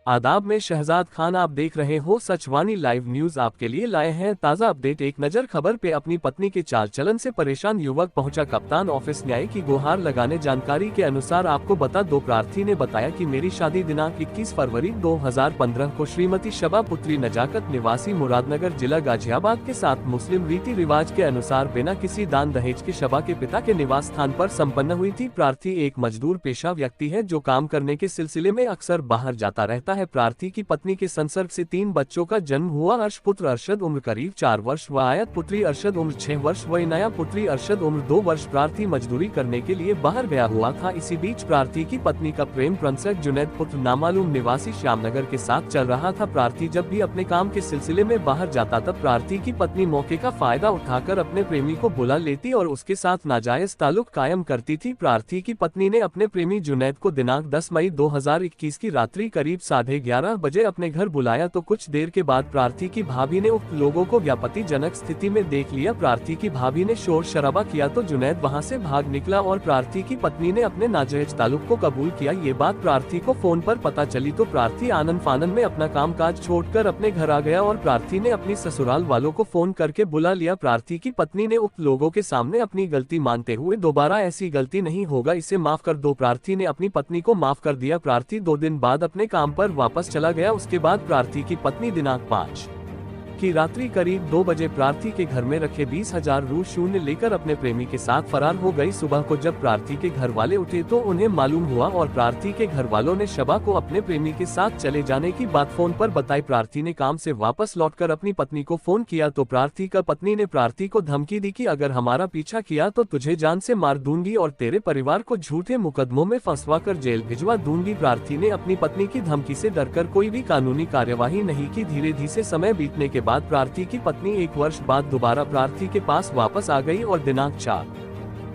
आदाब में शहजाद खान आप देख रहे हो सचवानी लाइव न्यूज। आपके लिए लाए हैं ताज़ा अपडेट। एक नज़र खबर पे अपनी पत्नी के चाल चलन से परेशान युवक पहुंचा कप्तान ऑफिस, न्याय की गुहार लगाने। जानकारी के अनुसार आपको बता दो, प्रार्थी ने बताया कि मेरी शादी दिनांक 21 फरवरी 2015 को श्रीमती शबा पुत्री नजाकत निवासी मुरादनगर जिला गाजियाबाद के साथ मुस्लिम रीति रिवाज के अनुसार बिना किसी दान दहेज के शबा के पिता के निवास स्थान पर संपन्न हुई थी। प्रार्थी एक मजदूर पेशा व्यक्ति है जो काम करने के सिलसिले में अक्सर बाहर जाता रहता है। प्रार्थी की पत्नी के संसर्ग से 3 बच्चों का जन्म हुआ। अर्श पुत्र अरशद उम्र करीब 4 वर्ष व आयत पुत्री अरशद उम्र 6 वर्ष व इनाया पुत्री अरशद उम्र 2 वर्ष। प्रार्थी मजदूरी करने के लिए बाहर गया हुआ था। इसी बीच प्रार्थी की पत्नी का प्रेम प्रंसक जुनैद पुत्र नामालूम निवासी श्यामनगर के साथ चल रहा था। प्रार्थी जब भी अपने काम के सिलसिले में बाहर जाता तब प्रार्थी की पत्नी मौके का फायदा उठाकर अपने प्रेमी को बुला लेती और उसके साथ नाजायज ताल्लुक कायम करती थी। प्रार्थी की पत्नी ने अपने प्रेमी जुनैद को दिनांक 10 मई 2021 की रात्रि करीब 11:30 बजे अपने घर बुलाया तो कुछ देर के बाद प्रार्थी की भाभी ने उक्त लोगों को व्यापत्तिजनक स्थिति में देख लिया। प्रार्थी की भाभी ने शोर शराबा किया तो जुनैद वहां से भाग निकला और प्रार्थी की पत्नी ने अपने नाजायज ताल्लुक को कबूल किया। ये बात प्रार्थी को फोन पर पता चली तो प्रार्थी आनन फानन में अपना कामकाज छोड़कर अपने घर आ गया और प्रार्थी ने अपनी ससुराल वालों को फोन करके बुला लिया। प्रार्थी की पत्नी ने उक्त लोगों के सामने अपनी गलती मानते हुए दोबारा ऐसी गलती नहीं होगा, इसे माफ कर दो। प्रार्थी ने अपनी पत्नी को माफ कर दिया। प्रार्थी 2 दिन बाद अपने काम पर वापस चला गया। उसके बाद प्रार्थी की पत्नी दिनांक 5 की रात्रि करीब 2 बजे प्रार्थी के घर में रखे 20,000 रू शून्य लेकर अपने प्रेमी के साथ फरार हो गई। सुबह को जब प्रार्थी के घर वाले उठे तो उन्हें मालूम हुआ और प्रार्थी के घर वालों ने शबा को अपने प्रेमी के साथ चले जाने की बात फोन पर बताई। प्रार्थी ने काम से वापस लौटकर अपनी पत्नी को फोन किया तो प्रार्थी का पत्नी ने प्रार्थी को धमकी दी कि अगर हमारा पीछा किया तो तुझे जान से मार दूंगी और तेरे परिवार को झूठे मुकदमों में फंसवा कर जेल भिजवा दूंगी। प्रार्थी ने अपनी पत्नी की धमकी से डरकर कोई भी कानूनी कार्यवाही नहीं की। धीरे धीरे समय बीतने के बाद प्रार्थी की पत्नी 1 वर्ष बाद दोबारा प्रार्थी के पास वापस आ गई और दिनांक 4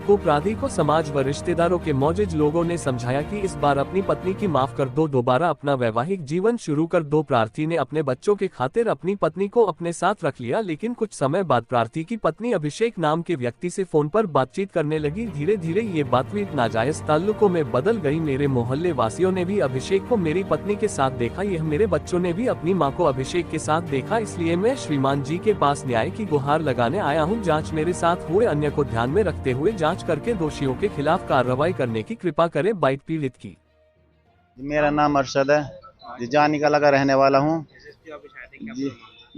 को प्रार्थी को समाज व रिश्तेदारों के मौजूद लोगों ने समझाया कि इस बार अपनी पत्नी की माफ कर दो, दोबारा अपना वैवाहिक जीवन शुरू कर दो। प्रार्थी ने अपने बच्चों के खातिर अपनी पत्नी को अपने साथ रख लिया, लेकिन कुछ समय बाद प्रार्थी की पत्नी अभिषेक नाम के व्यक्ति से फोन पर बातचीत करने लगी। धीरे धीरे ये बातचीत नाजायज ताल्लुकों में बदल गई। मेरे मोहल्ले वासियों ने भी अभिषेक को मेरी पत्नी के साथ देखा, यह मेरे बच्चों ने भी अपनी माँ को अभिषेक के साथ देखा, इसलिए मैं श्रीमान जी के पास न्याय की गुहार लगाने आया हूँ। जाँच मेरे साथ हुए अन्य को ध्यान में रखते हुए जाँच करके दोषियों के खिलाफ कार्रवाई करने की कृपा करें। बाइट पीड़ित की। मेरा नाम अरशद है जी, जानी का लगा रहने वाला हूँ जी।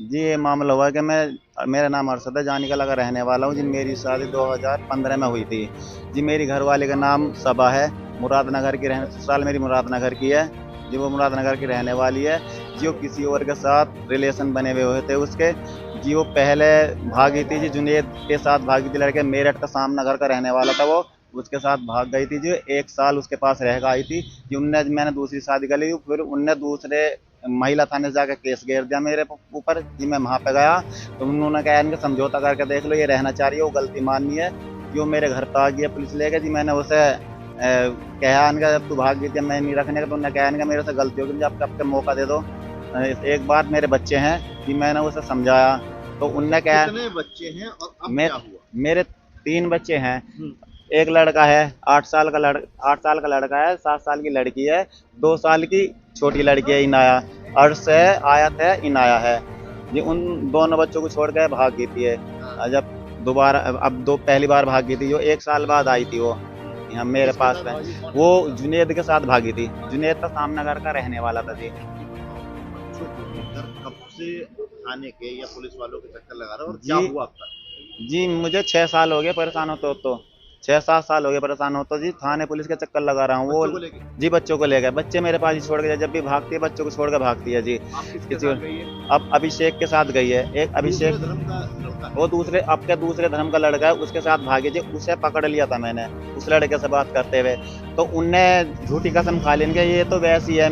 ये मामला हुआ कि मेरा नाम अरशद है, जानी का लगा रहने वाला हूँ जी। मेरी शादी 2015 में हुई थी जी। मेरी घरवाली का नाम सबा है, मुरादनगर की ससुराल मेरी मुरादनगर की है जी। वो मुरादनगर की रहने वाली है जी। वो किसी और के साथ रिलेशन बने हुए थे उसके जी। वो पहले भागी थी जी, जुनेद के साथ भागी थी। लड़के मेरठ का सामना घर का रहने वाला था, वो उसके साथ भाग गई थी जी। 1 साल उसके पास रह आई थी जी। मैंने दूसरी शादी कर ली, फिर उनने दूसरे महिला थाने से जाकर केस घेर दिया मेरे ऊपर जी। मैं वहाँ पे गया तो उन्होंने कहा इनका समझौता करके देख लो, ये रहना चाह रही है, वो गलती माननी है जी। वो मेरे घर पर आ गया पुलिस लेके जी। मैंने उसे कहा इनका जब तू भाग गई थी मैं नहीं रखने का, तो उन्होंने कहा इनका मेरे से गलती होगी, जब आपके मौका दे दो। एक बार मेरे बच्चे हैं जी, मैंने उसे समझाया तो उनने कहा कितने बच्चे हैं और अब क्या हुआ? मेरे 3 बच्चे हैं। एक लड़का है 8 साल का लड़का है, 7 साल की लड़की है, 2 साल की छोटी लड़की है इनाया। अर्श है, आयत है, इनाया है जी। उन दोनों बच्चों को छोड़ के भाग गई थी। जब दोबारा पहली बार भाग गई थी, जो 1 साल बाद आई थी वो यहाँ मेरे पास में। वो जुनेद के साथ भागी थी। जुनेद का सामना घर का रहने वाला था जी। कब से थाने के या पुलिस वालों के चक्कर लगा रहा और क्या हुआ आपका? जी मुझे 6 साल हो गए परेशान होते तो 6-7 साल हो गए परेशान होता जी। थाने पुलिस के चक्कर लगा रहा हूँ। वो जी बच्चों को लेकर, बच्चे मेरे पास ही छोड़ के, जब भी भागती है बच्चों को छोड़ कर भागती है जी। अब अभिषेक के साथ गई है। एक अभिषेक वो दूसरे धर्म का लड़का है, उसके साथ भागी जी। उसे पकड़ लिया था मैंने उस लड़के से बात करते हुए, तो उनने झूठी कसम खा ली कि ये तो वैसी है,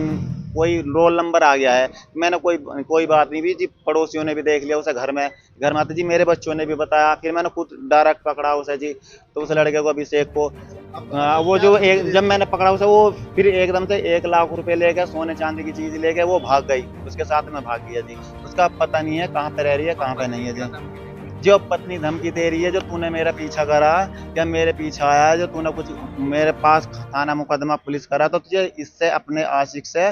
कोई रोल नंबर आ गया है। मैंने कोई बात नहीं भी जी। पड़ोसियों ने भी देख लिया उसे घर में आते जी। मेरे बच्चों ने भी बताया, फिर मैंने खुद डायरेक्ट पकड़ा उसे जी। तो उस लड़के को अभिषेक को वो जो जब मैंने पकड़ा उसे, वो फिर एकदम से 1 लाख रुपए लेके, सोने चांदी की चीज लेके वो भाग गई। उसके साथ में भाग गया जी। उसका पता नहीं है कहाँ पे रह रही है, कहाँ पे नहीं है जी। जो पत्नी धमकी दे रही है, जो तूने मेरा पीछा करा या मेरे पीछे आया, जो तूने कुछ मेरे पास थाना मुकदमा पुलिस करा, तो तुझे इससे अपने आशिक से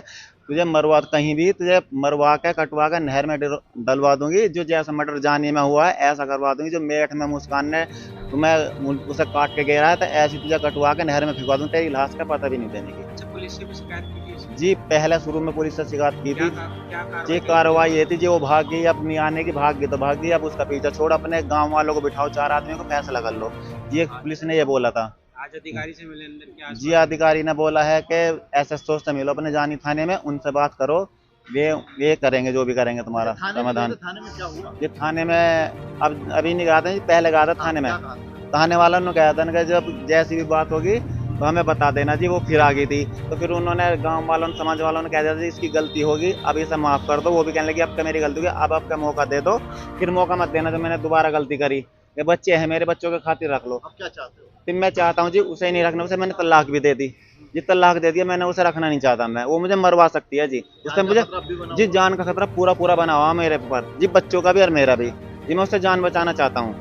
तुझे मरवा कहीं भी तुझे मरवा के कटवा के नहर में डलवा दूंगी, जो जैसा मर्डर जानी में हुआ है ऐसा करवा दूंगी। जो मेरठ में मुस्कान ने तुम्हें उसे काट के गिरा है तो ऐसी तुझे कटवा के नहर में फिरवा दूंगी, तेरी लाश का पता भी नहीं देने की। अच्छा, पुलिस से भी शिकायत की थी इसमें? जी पहले शुरू में पुलिस से शिकायत की थी। क्या जी कार्रवाई ये थी, जी वो भाग गई, अपनी आने की भाग गई तो भाग गई, अब उसका पीछा छोड़, अपने गाँव वालों को बिठाओ, 4 आदमियों को फैसला कर लो। ये पुलिस ने ये बोला था। आज अधिकारी से मिले अंदर क्या? जी अधिकारी ने बोला है कि एसएसओ से मिलो अपने जानी थाने में, उनसे बात करो, वे करेंगे जो भी करेंगे तुम्हारा समाधान। थाने में क्या हुआ? ये थाने में अब अभी नहीं गया था, पहले गया था थाने में। थाने वालों ने कहा था कि जब जैसी भी बात होगी तो हमें बता देना जी। वो फिर आ गई थी तो फिर उन्होंने गांव वालों ने समाज वालों ने कह दिया था इसकी गलती होगी, अब इसे माफ कर दो। वो भी कहने लगी अब तो मेरी गलती होगी, अब आपका मौका दे दो, फिर मौका मत देना जो मैंने दोबारा गलती करी। ये बच्चे हैं मेरे, बच्चों के खातिर रख लो। अब क्या चाहते हो? फिर मैं चाहता हूँ जी उसे नहीं रखना, उसे मैंने तलाक भी दे दी जी, तलाक दे दिया मैंने, उसे रखना नहीं चाहता मैं। वो मुझे मरवा सकती है जी, उससे मुझे जी जान का खतरा पूरा बना हुआ मेरे पर जी, बच्चों का भी और मेरा भी जी। मैं उससे जान बचाना चाहता हूँ।